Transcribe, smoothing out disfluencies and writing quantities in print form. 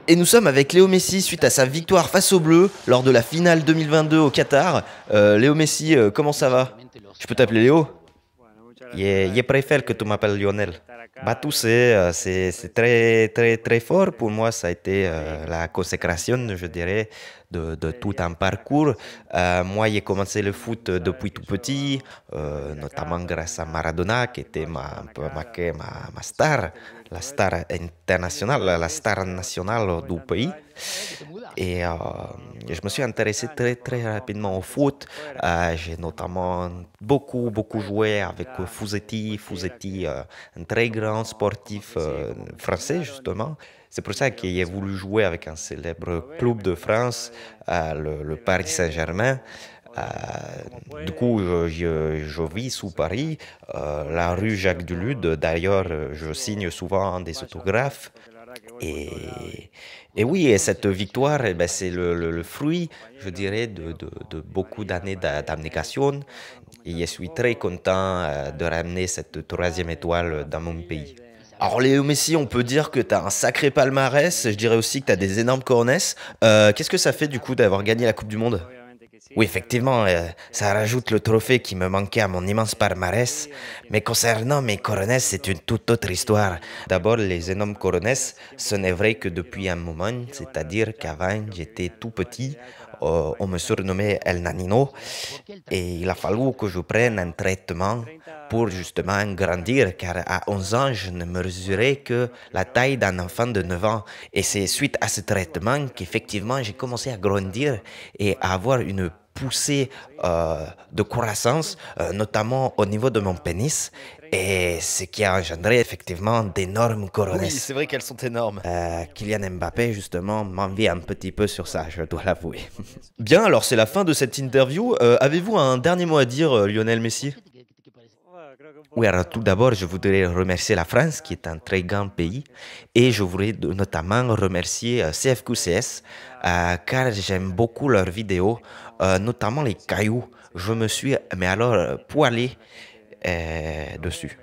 Et nous sommes avec Léo Messi suite à sa victoire face aux Bleus lors de la finale 2022 au Qatar. Léo Messi, comment ça va? Je peux t'appeler Léo? Je préfère que tu m'appelles Lionel. Bah, tu sais, c'est très, très, très fort pour moi. Ça a été la consécration, je dirais, de tout un parcours. Moi, j'ai commencé le foot depuis tout petit, notamment grâce à Maradona, qui était un peu ma star, la star internationale, la star nationale du pays. Et je me suis intéressé très, très rapidement au foot. J'ai notamment beaucoup joué avec Fusetti. Fusetti, un très grand sportif français, justement. C'est pour ça que j'ai voulu jouer avec un célèbre club de France, le Paris Saint-Germain. Du coup, je vis sous Paris, la rue Jacques Duluth. D'ailleurs, je signe souvent des autographes. Et, et oui, et cette victoire, eh ben, c'est le fruit, je dirais, de beaucoup d'années d'abnégation. Et je suis très content de ramener cette troisième étoile dans mon pays. Alors Léo Messi, on peut dire que tu as un sacré palmarès, je dirais aussi que tu as des énormes coronets. Qu'est-ce que ça fait du coup d'avoir gagné la Coupe du Monde? Oui, effectivement, ça rajoute le trophée qui me manquait à mon immense palmarès. Mais concernant mes coronets, c'est une toute autre histoire. D'abord, les énormes coronets, ce n'est vrai que depuis un moment, c'est-à-dire qu'avant, j'étais tout petit, on me surnommait El Nanino, et il a fallu que je prenne un traitement pour justement grandir, car à 11 ans, je ne mesurais que la taille d'un enfant de 9 ans. Et c'est suite à ce traitement qu'effectivement, j'ai commencé à grandir et à avoir une poussée de croissance, notamment au niveau de mon pénis, et ce qui a engendré effectivement d'énormes Oui, coronets. c'est vrai qu'elles sont énormes. Kylian Mbappé, justement, m'envie un petit peu sur ça, je dois l'avouer. Bien, alors c'est la fin de cette interview. Avez-vous un dernier mot à dire, Lionel Messi? Oui, alors tout d'abord, je voudrais remercier la France, qui est un très grand pays, et je voudrais notamment remercier CFQCS, car j'aime beaucoup leurs vidéos, notamment les cailloux. Je me suis, mais alors, poilé dessus.